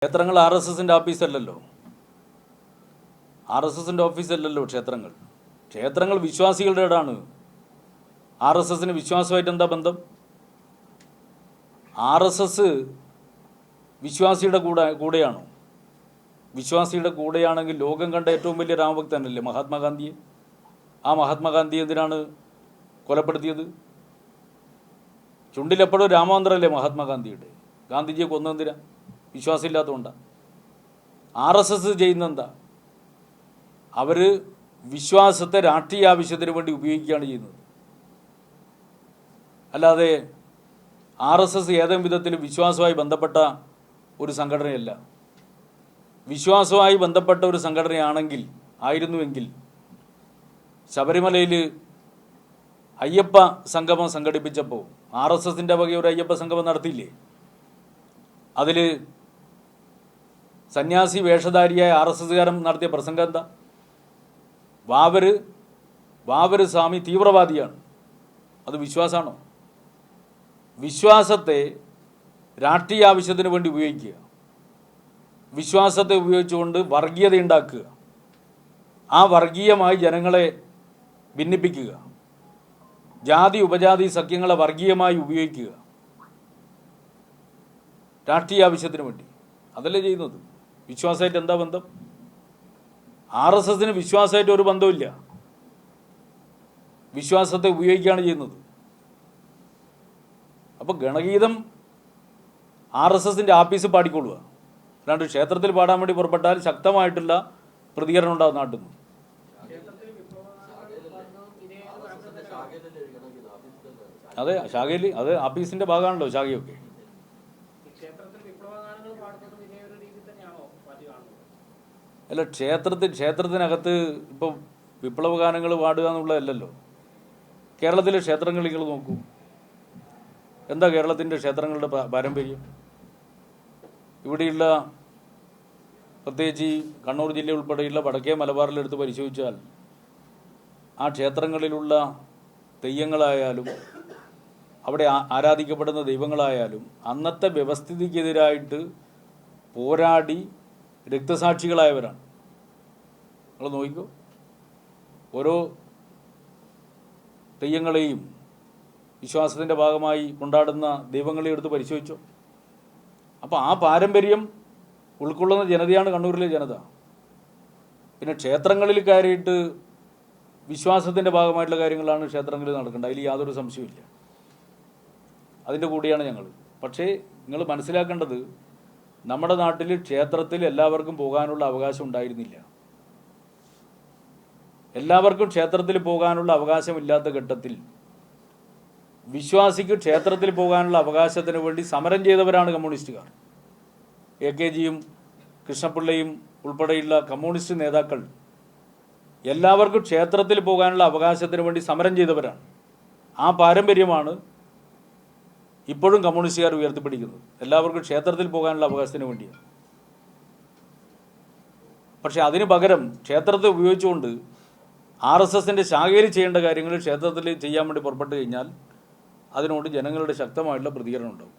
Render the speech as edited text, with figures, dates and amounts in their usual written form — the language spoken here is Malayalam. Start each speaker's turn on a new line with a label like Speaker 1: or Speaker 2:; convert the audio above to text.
Speaker 1: ക്ഷേത്രങ്ങൾ ആർ എസ് എസിൻ്റെ ഓഫീസല്ലല്ലോ. ആർ എസ് എസിൻ്റെ ഓഫീസല്ലല്ലോ ക്ഷേത്രങ്ങൾ. ക്ഷേത്രങ്ങൾ വിശ്വാസികളുടെ ഇടാണ്. ആർ എസ് എസിന് വിശ്വാസമായിട്ട് എന്താ ബന്ധം? ആർ എസ് എസ് വിശ്വാസിയുടെ കൂടെയാണോ? വിശ്വാസിയുടെ കൂടെയാണെങ്കിൽ ലോകം കണ്ട ഏറ്റവും വലിയ രാമഭക്തനല്ലേ മഹാത്മാഗാന്ധിയെ? ആ മഹാത്മാഗാന്ധി എന്തിനാണ് കൊലപ്പെടുത്തിയത്? ചുണ്ടിലെപ്പോഴും രാമമന്ത്രമല്ലേ മഹാത്മാഗാന്ധിയുടെ? ഗാന്ധിജിയെ കൊന്നെന്തിനാ? വിശ്വാസമില്ലാത്തതുകൊണ്ടാണ്. ആർ എസ് എസ് ചെയ്യുന്നെന്താ? അവർ വിശ്വാസത്തെ രാഷ്ട്രീയ ആവശ്യത്തിന് വേണ്ടി ഉപയോഗിക്കുകയാണ് ചെയ്യുന്നത്. അല്ലാതെ ആർ എസ് എസ് ഏതെങ്കിലും വിധത്തിൽ വിശ്വാസവുമായി ബന്ധപ്പെട്ട ഒരു സംഘടനയല്ല. വിശ്വാസവുമായി ബന്ധപ്പെട്ട ഒരു സംഘടനയാണെങ്കിൽ ആയിരുന്നുവെങ്കിൽ ശബരിമലയിൽ അയ്യപ്പ സംഗമം സംഘടിപ്പിച്ചപ്പോൾ ആർ എസ് എസിൻ്റെ വക ഒരു അയ്യപ്പ സംഗമം നടത്തിയില്ലേ? അതിൽ സന്യാസി വേഷധാരിയായ ആർ എസ് എസ്സുകാരൻ നടത്തിയ പ്രസംഗം എന്താ? വാവര് സ്വാമി തീവ്രവാദിയാണ്. അത് വിശ്വാസമാണോ? വിശ്വാസത്തെ രാഷ്ട്രീയ ആവശ്യത്തിന് വേണ്ടി ഉപയോഗിക്കുക, വിശ്വാസത്തെ ഉപയോഗിച്ചുകൊണ്ട് വർഗീയത ഉണ്ടാക്കുക, ആ വർഗീയമായി ജനങ്ങളെ ഭിന്നിപ്പിക്കുക, ജാതി ഉപജാതി സഖ്യങ്ങളെ വർഗീയമായി ഉപയോഗിക്കുക രാഷ്ട്രീയ ആവശ്യത്തിന് വേണ്ടി. അതല്ലേ ചെയ്യുന്നത്. വിശ്വാസമായിട്ട് എന്താ ബന്ധം? ആർ എസ് എസിന് വിശ്വാസമായിട്ട് ഒരു ബന്ധമില്ല. വിശ്വാസത്തെ ഉപയോഗിക്കുകയാണ് ചെയ്യുന്നത്. അപ്പോൾ ഗണഗീതം ആർ എസ് എസിൻ്റെ ആഫീസ് പാടിക്കൊള്ളുക, അല്ലാണ്ട് ക്ഷേത്രത്തിൽ പാടാൻ വേണ്ടി പുറപ്പെട്ടാൽ ശക്തമായിട്ടുള്ള പ്രതികരണം ഉണ്ടാകും നാട്ടിൽ നിന്ന്. അതെ, ശാഖയിൽ അത് ആഫീസിൻ്റെ ഭാഗമാണല്ലോ ശാഖയൊക്കെ. അല്ല, ക്ഷേത്രത്തിനകത്ത് ഇപ്പോൾ വിപ്ലവ ഗാനങ്ങൾ പാടുക എന്നുള്ളതല്ലല്ലോ. കേരളത്തിലെ ക്ഷേത്രങ്ങൾ നിങ്ങൾ നോക്കൂ. എന്താ കേരളത്തിൻ്റെ ക്ഷേത്രങ്ങളുടെ പാരമ്പര്യം? ഇവിടെയുള്ള പ്രത്യേകിച്ച് ഈ കണ്ണൂർ ജില്ല ഉൾപ്പെടെയുള്ള വടക്കേ മലബാറിലെടുത്ത് പരിശോധിച്ചാൽ ആ ക്ഷേത്രങ്ങളിലുള്ള തെയ്യങ്ങളായാലും അവിടെ ആരാധിക്കപ്പെടുന്ന ദൈവങ്ങളായാലും അന്നത്തെ വ്യവസ്ഥിതിക്കെതിരായിട്ട് പോരാടി രക്തസാക്ഷികളായവരാണ്. നിങ്ങൾ നോക്കിക്കോ, ഓരോ തെയ്യങ്ങളെയും വിശ്വാസത്തിൻ്റെ ഭാഗമായി കൊണ്ടാടുന്ന ദൈവങ്ങളെ എടുത്ത് പരിശോധിച്ചോ. അപ്പോൾ ആ പാരമ്പര്യം ഉൾക്കൊള്ളുന്ന ജനതയാണ് കണ്ണൂരിലെ ജനത. പിന്നെ ക്ഷേത്രങ്ങളിൽ കയറിയിട്ട് വിശ്വാസത്തിൻ്റെ ഭാഗമായിട്ടുള്ള കാര്യങ്ങളാണ് ക്ഷേത്രങ്ങളിൽ നടക്കേണ്ടത്, അതിൽ യാതൊരു സംശയമില്ല. അതിൻ്റെ കൂടെയാണ് ഞങ്ങൾ. പക്ഷേ നിങ്ങൾ മനസ്സിലാക്കേണ്ടത്, നമ്മുടെ നാട്ടിൽ ക്ഷേത്രത്തിൽ എല്ലാവർക്കും പോകാനുള്ള അവകാശം ഉണ്ടായിരുന്നില്ല. എല്ലാവർക്കും ക്ഷേത്രത്തിൽ പോകാനുള്ള അവകാശമില്ലാത്ത ഘട്ടത്തിൽ വിശ്വാസിക്ക് ക്ഷേത്രത്തിൽ പോകാനുള്ള അവകാശത്തിന് വേണ്ടി സമരം ചെയ്തവരാണ് കമ്മ്യൂണിസ്റ്റുകാർ. AKജിയും കൃഷ്ണപിള്ളയും ഉൾപ്പെടെയുള്ള കമ്മ്യൂണിസ്റ്റ് നേതാക്കൾ എല്ലാവർക്കും ക്ഷേത്രത്തിൽ പോകാനുള്ള അവകാശത്തിന് വേണ്ടി സമരം ചെയ്തവരാണ്. ആ പാരമ്പര്യമാണ് ഇപ്പോഴും കമ്മ്യൂണിസ്റ്റുകാർ ഉയർത്തിപ്പിടിക്കുന്നത്. എല്ലാവർക്കും ക്ഷേത്രത്തിൽ പോകാനുള്ള അവകാശത്തിന് വേണ്ടിയാണ്. പക്ഷെ അതിന് പകരം ക്ഷേത്രത്തെ ഉപയോഗിച്ചുകൊണ്ട് ആർ എസ് എസിൻ്റെ ശാഖയിൽ ചെയ്യേണ്ട കാര്യങ്ങൾ ക്ഷേത്രത്തിൽ ചെയ്യാൻ വേണ്ടി പുറപ്പെട്ടു കഴിഞ്ഞാൽ അതിനോട് ജനങ്ങളുടെ ശക്തമായിട്ടുള്ള പ്രതികരണം ഉണ്ടാവും.